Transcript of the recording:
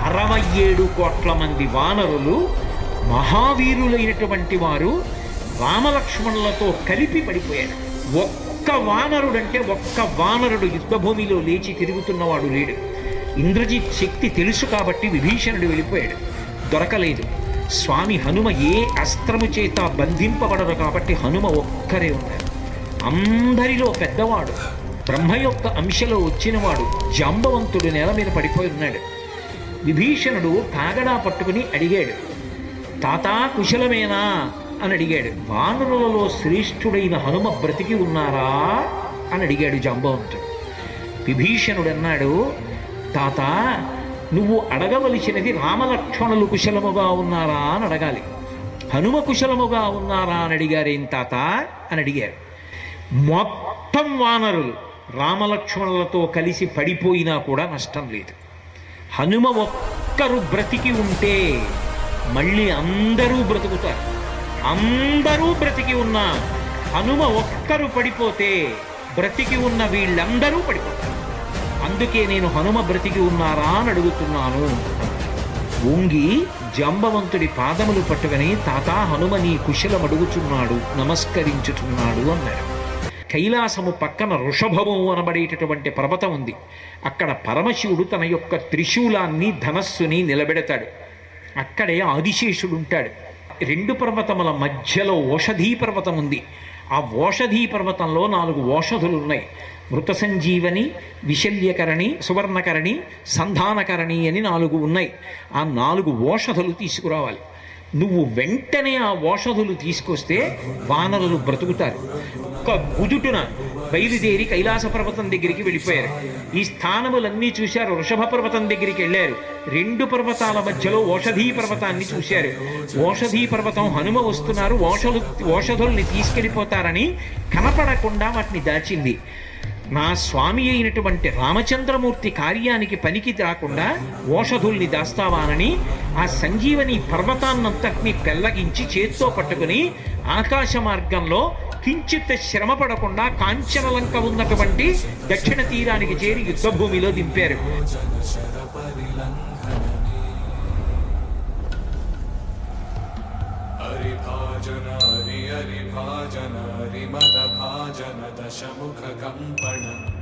67 కోట్ల మంది వానరులు మహావీరులైనటువంటి వారు రామలక్ష్మణులతో కలిపి పడిపోయాడు. ఒక్క వానరుడు యుద్ధభూమిలో లేచి తిరుగుతున్నవాడు లేడు. ఇంద్రజిత్ శక్తి తెలుసు కాబట్టి విభీషణుడు వెళ్ళిపోయాడు, దొరకలేదు. స్వామి హనుమ ఏ అస్త్రము చేత బంధింపబడరు కాబట్టి హనుమ ఒక్కరే ఉన్నారు. అందరిలో పెద్దవాడు, బ్రహ్మ యొక్క అంశలో వచ్చినవాడు జాంబవంతుడు నేల మీద పడిపోయి ఉన్నాడు. విభీషణుడు కాగడా పట్టుకుని అడిగాడు, తాతా కుశలమేనా అని అడిగాడు. వానరులలో శ్రేష్ఠుడైన హనుమ బ్రతికి ఉన్నారా అని అడిగాడు జాంబవంతుడు. విభీషణుడు అన్నాడు, తాత నువ్వు అడగవలసినది రామలక్ష్మణులు కుశలముగా ఉన్నారా అని అడగాలి. హనుమ కుశలముగా ఉన్నారా అని అడిగారేం తాత అని అడిగారు. మొత్తం వానరులు రామలక్ష్మణులతో కలిసి పడిపోయినా కూడా నష్టం లేదు. హనుమ ఒక్కరు బ్రతికి ఉంటే మళ్ళీ అందరూ బ్రతుకుతారు. అందరూ బ్రతికి ఉన్నా హనుమ ఒక్కరు పడిపోతే బ్రతికి ఉన్న వీళ్ళందరూ పడిపోతారు. అందుకే నేను హనుమ బ్రతికి ఉన్నారా అని అడుగుతున్నాను. వంగి జాంబవంతుడి పాదములు పట్టుకుని తాతా హనుమ నీ కుశలం అడుగుచున్నాడు, నమస్కరించుతున్నాడు అన్నాడు. కైలాసము పక్కన వృషభము అనబడేటటువంటి పర్వతం ఉంది. అక్కడ పరమశివుడు తన యొక్క త్రిశూలాన్ని ధనస్సుని నిలబెడతాడు. అక్కడే ఆదిశేషుడు ఉంటాడు. 2 పర్వతముల మధ్యలో ఓషధీ పర్వతం ఉంది. ఆ ఓషధీ పర్వతంలో 4 ఓషధులు ఉన్నాయి. మృత సంజీవని, విశల్యకరణి, సువర్ణకరణి, సంధానకరణి అని 4 ఉన్నాయి. ఆ 4 ఓషధులు తీసుకురావాలి. నువ్వు వెంటనే ఆ ఓషధులు తీసుకొస్తే వానరులు బ్రతుకుతారు. ఒక్క గుదుటున బయలుదేరి కైలాస పర్వతం దగ్గరికి వెళ్ళిపోయారు. ఈ స్థానములన్నీ చూశారు. వృషభ పర్వతం దగ్గరికి వెళ్ళారు. 2 పర్వతాల మధ్యలో ఓషధీ పర్వతాన్ని చూశారు. ఓషధీ పర్వతం హనుమ వస్తున్నారు, ఓషధుల్ని తీసుకెళ్ళిపోతారని కనపడకుండా వాటిని దాచింది. నా స్వామి అయినటువంటి రామచంద్రమూర్తి కార్యానికి పనికి రాకుండా ఓషధుల్ని దాస్తావానని ఆ సంజీవని పర్వతాన్నంతటిని పెల్లగించి చేత్తో పట్టుకుని ఆకాశ మార్గంలో కించిత్ శ్రమ పడకుండా కాంచనలంక ఉన్నటువంటి దక్షిణ తీరానికి చేరి యుద్ధభూమిలో దింపారు. हरिभाजन हरिमदभाजन दशमुख कंपन